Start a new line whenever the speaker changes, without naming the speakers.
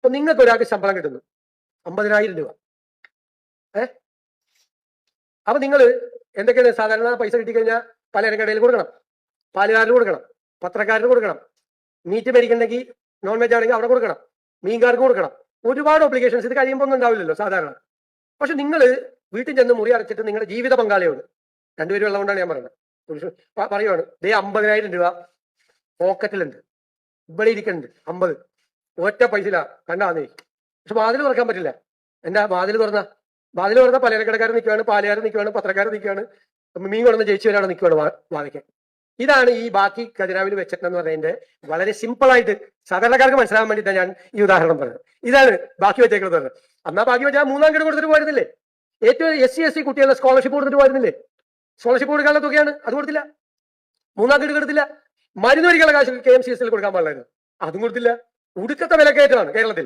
ഇപ്പൊ നിങ്ങൾക്ക് ഒരാൾക്ക് ശമ്പളം കിട്ടുന്നു 50,000 രൂപ. അപ്പൊ നിങ്ങൾ എന്തൊക്കെയാണ് സാധാരണ പൈസ കിട്ടിക്കഴിഞ്ഞാൽ പലചരക്കടയിൽ കൊടുക്കണം, പാലുകാരന് കൊടുക്കണം, പത്രക്കാരന് കൊടുക്കണം, മീറ്റ് മേടിക്കണമെങ്കിൽ നോൺ വെജ് ആണെങ്കിൽ അവിടെ കൊടുക്കണം, മീൻകാർക്ക് കൊടുക്കണം, ഒരുപാട് ഒബ്ലിഗേഷൻസ്. ഇത് കഴിയുമ്പോൾ ഒന്നും ഉണ്ടാവില്ലല്ലോ സാധാരണ. പക്ഷെ നിങ്ങൾ വീട്ടിൽ ചെന്ന് മുറി അടച്ചിട്ട് നിങ്ങളുടെ ജീവിത പങ്കാളിയോട്, രണ്ടുപേരും ഉള്ളതുകൊണ്ടാണ് ഞാൻ പറയുന്നത്, പറയുവാണ് ദേ 50,000 രൂപ പോക്കറ്റിലുണ്ട്, ഇവിടെ ഇരിക്കുന്നുണ്ട് 50, ഒറ്റ പൈസയില്ല കണ്ടാന്നേ. പക്ഷെ വാതിൽ തുറക്കാൻ പറ്റില്ല. എന്താ വാതിൽ തുറന്ന പലചരക്കടക്കാരൻ നിൽക്കുകയാണ്, പാലുകാരൻ നിൽക്കുകയാണ്, പത്രക്കാരൻ നിൽക്കുകയാണ്, മീൻ കൊണ്ടുവന്ന് ജയിച്ചവരാണ് നിൽക്കുകയാണ് വാതിക്കാൻ. ഇതാണ് ഈ ബാക്കി ഖജനാവിൽ വെച്ചിട്ടെന്ന് പറയുന്നതിന്റെ വളരെ സിമ്പിൾ ആയിട്ട് സാധാരണക്കാർക്ക് മനസ്സിലാകാൻ വേണ്ടിയിട്ടാണ് ഞാൻ ഈ ഉദാഹരണം പറഞ്ഞത്. ഇതാണ് ബാക്കി വെച്ചേക്കുന്നത്. എന്നാ ബാക്കി വെച്ചാൽ 3-ാം ഗഡു കൊടുത്തിട്ട് പോയിരുന്നില്ലേ? ഏറ്റവും SC/ST കുട്ടികളുടെ സ്കോളർഷിപ്പ് കൊടുത്തിട്ട് പോയിരുന്നില്ലേ? സ്കോളർഷിപ്പ് കൊടുക്കാനുള്ള തുകയാണ്, അത് കൊടുത്തില്ല. 3-ാം ഗഡു കൊടുത്തില്ല. മരുന്ന് ഒരിക്കലുള്ള കാശ് KMCSL കൊടുക്കാൻ പാടില്ലായിരുന്നു, അതും കൊടുത്തില്ല. ഒടുക്കത്തെ വിലക്കയറ്റമാണ് കേരളത്തിൽ.